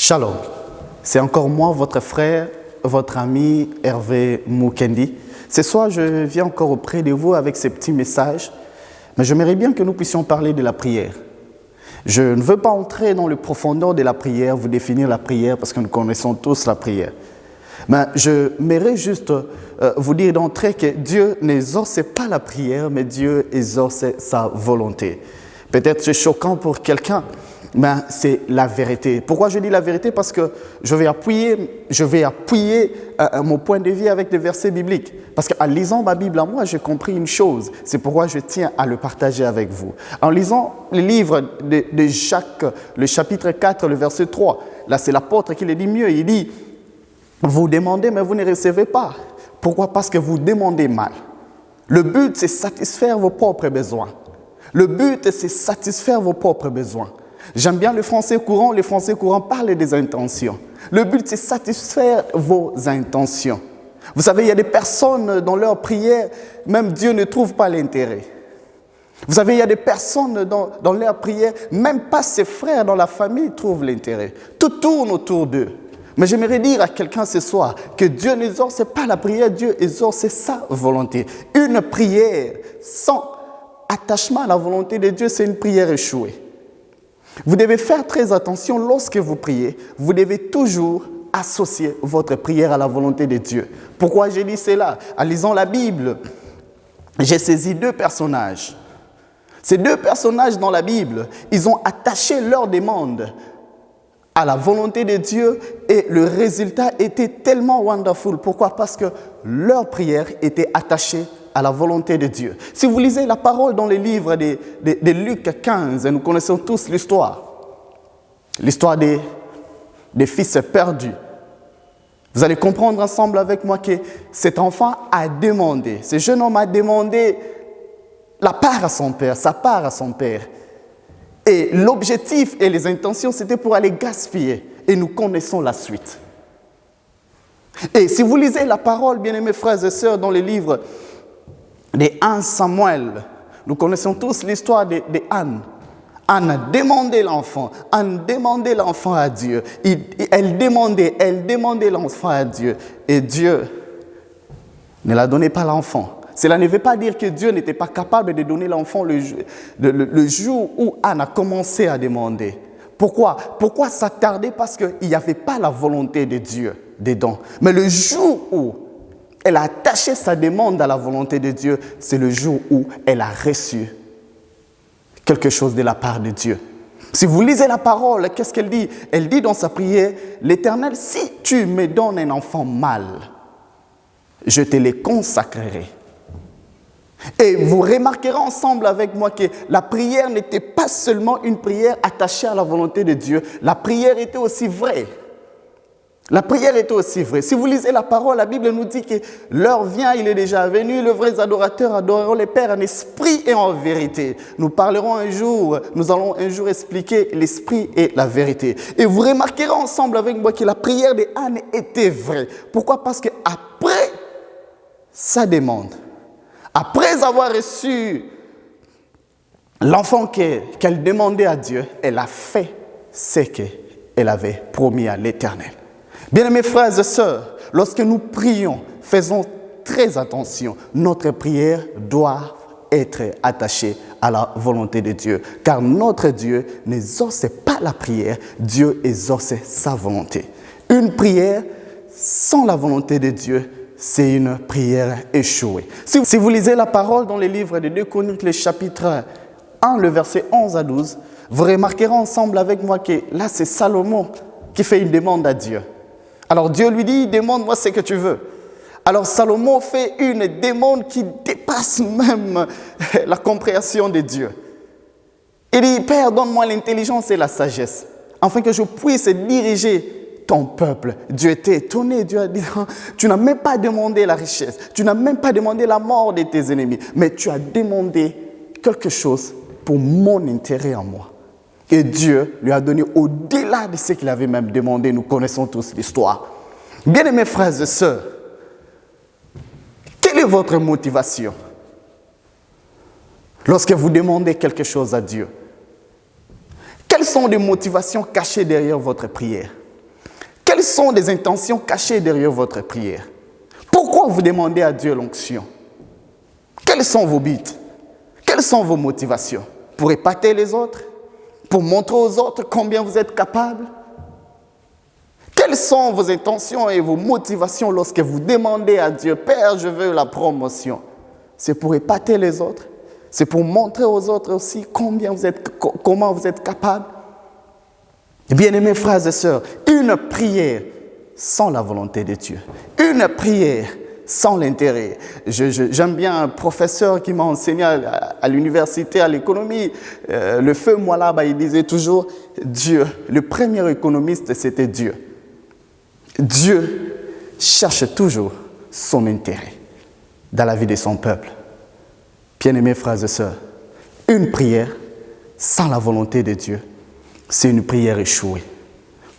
Shalom, c'est encore moi, votre frère, votre ami Hervé Mukendi. Ce soir, je viens encore auprès de vous avec ces petits messages, mais j'aimerais bien que nous puissions parler de la prière. Je ne veux pas entrer dans le profondeur de la prière, vous définir la prière, parce que nous connaissons tous la prière. Mais je m'aimerais juste vous dire d'entrée que Dieu n'exauce pas la prière, mais Dieu exauce sa volonté. Peut-être c'est choquant pour quelqu'un, mais c'est la vérité. Pourquoi je dis la vérité? Parce que je vais appuyer mon point de vue avec des versets bibliques. Parce qu'en lisant ma Bible à moi, j'ai compris une chose. C'est pourquoi je tiens à le partager avec vous. En lisant le livre de Jacques, le chapitre 4, le verset 3, là c'est l'apôtre qui le dit mieux. Il dit, vous demandez mais vous ne recevez pas. Pourquoi? Parce que vous demandez mal. Le but, c'est satisfaire vos propres besoins. Le but, c'est satisfaire vos propres besoins. J'aime bien le français courant. Le français courant parle des intentions. Le but, c'est satisfaire vos intentions. Vous savez, il y a des personnes dans leur prière, même Dieu ne trouve pas l'intérêt. Vous savez, il y a des personnes dans leur prière, même pas ses frères dans la famille trouvent l'intérêt. Tout tourne autour d'eux. Mais j'aimerais dire à quelqu'un ce soir que Dieu n'exauce pas la prière, Dieu exauce sa volonté. Une prière sans attachement à la volonté de Dieu, c'est une prière échouée. Vous devez faire très attention lorsque vous priez. Vous devez toujours associer votre prière à la volonté de Dieu. Pourquoi j'ai dit cela? En lisant la Bible, j'ai saisi deux personnages. Ces deux personnages dans la Bible, ils ont attaché leur demande à la volonté de Dieu et le résultat était tellement wonderful. Pourquoi? Parce que leur prière était attachée à la volonté de Dieu. Si vous lisez la parole dans le livre de Luc 15, nous connaissons tous l'histoire. L'histoire des fils perdus. Vous allez comprendre ensemble avec moi que cet enfant a demandé, ce jeune homme a demandé la part à son père, sa part à son père. Et l'objectif et les intentions, c'était pour aller gaspiller. Et nous connaissons la suite. Et si vous lisez la parole, bien-aimés frères et sœurs, dans le livre de 1 Samuel, nous connaissons tous l'histoire de Anne. Anne a demandé l'enfant. Anne demandait l'enfant à Dieu. Elle demandait l'enfant à Dieu. Et Dieu ne la donnait pas l'enfant. Cela ne veut pas dire que Dieu n'était pas capable de donner l'enfant le jour où Anne a commencé à demander. Pourquoi? Pourquoi s'attarder? Parce qu'il n'y avait pas la volonté de Dieu dedans. Mais le jour où elle a attaché sa demande à la volonté de Dieu, c'est le jour où elle a reçu quelque chose de la part de Dieu. Si vous lisez la parole, qu'est-ce qu'elle dit? Elle dit dans sa prière, l'Éternel, si tu me donnes un enfant mâle, je te le consacrerai. Et vous remarquerez ensemble avec moi que la prière n'était pas seulement une prière attachée à la volonté de Dieu, la prière était aussi vraie. La prière était aussi vraie. Si vous lisez la parole, la Bible nous dit que l'heure vient, il est déjà venu, les vrais adorateurs adoreront le Père en esprit et en vérité. Nous allons un jour expliquer l'esprit et la vérité. Et vous remarquerez ensemble avec moi que la prière de Anne était vraie. Pourquoi? Parce qu'après sa demande, après avoir reçu l'enfant qu'elle demandait à Dieu, elle a fait ce qu'elle avait promis à l'Éternel. Bien-aimés frères et sœurs, lorsque nous prions, faisons très attention. Notre prière doit être attachée à la volonté de Dieu. Car notre Dieu n'exauce pas la prière, Dieu exauce sa volonté. Une prière sans la volonté de Dieu, c'est une prière échouée. Si vous lisez la parole dans le livre de 2 Chroniques, le chapitre 1, le verset 11 à 12, vous remarquerez ensemble avec moi que là, c'est Salomon qui fait une demande à Dieu. Alors Dieu lui dit, demande-moi ce que tu veux. Alors Salomon fait une demande qui dépasse même la compréhension de Dieu. Il dit, Père, donne-moi l'intelligence et la sagesse, afin que je puisse diriger ton peuple. Dieu était étonné. Dieu a dit, tu n'as même pas demandé la richesse, tu n'as même pas demandé la mort de tes ennemis, mais tu as demandé quelque chose pour mon intérêt en moi. Et Dieu lui a donné au-delà de ce qu'il avait même demandé. Nous connaissons tous l'histoire. Bien-aimés frères et sœurs, quelle est votre motivation lorsque vous demandez quelque chose à Dieu? Quelles sont les motivations cachées derrière votre prière? Quelles sont les intentions cachées derrière votre prière? Pourquoi vous demandez à Dieu l'onction? Quels sont vos buts? Quelles sont vos motivations? Pour épater les autres? Pour montrer aux autres combien vous êtes capable? Quelles sont vos intentions et vos motivations lorsque vous demandez à Dieu, Père, je veux la promotion? C'est pour épater les autres? C'est pour montrer aux autres aussi comment vous êtes capable? Bien-aimés frères et sœurs, une prière sans la volonté de Dieu, une prière sans l'intérêt. J'aime bien un professeur qui m'a enseigné à l'université, à l'économie, le feu Mwalaba, il disait toujours Dieu. Le premier économiste, c'était Dieu. Dieu cherche toujours son intérêt dans la vie de son peuple. Bien-aimés frères et sœurs, une prière sans la volonté de Dieu, c'est une prière échouée.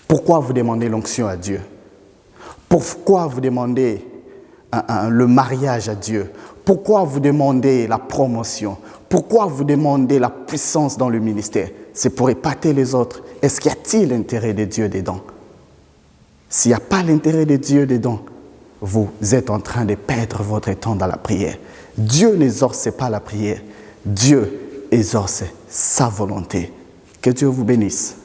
Pourquoi vous demandez l'onction à Dieu? Pourquoi vous demandez le mariage à Dieu? Pourquoi vous demandez la promotion? Pourquoi vous demandez la puissance dans le ministère? C'est pour épater les autres. Est-ce qu'il y a-t-il l'intérêt de Dieu dedans? S'il n'y a pas l'intérêt de Dieu dedans, vous êtes en train de perdre votre temps dans la prière. Dieu n'exorce pas la prière. Dieu exorce sa volonté. Que Dieu vous bénisse.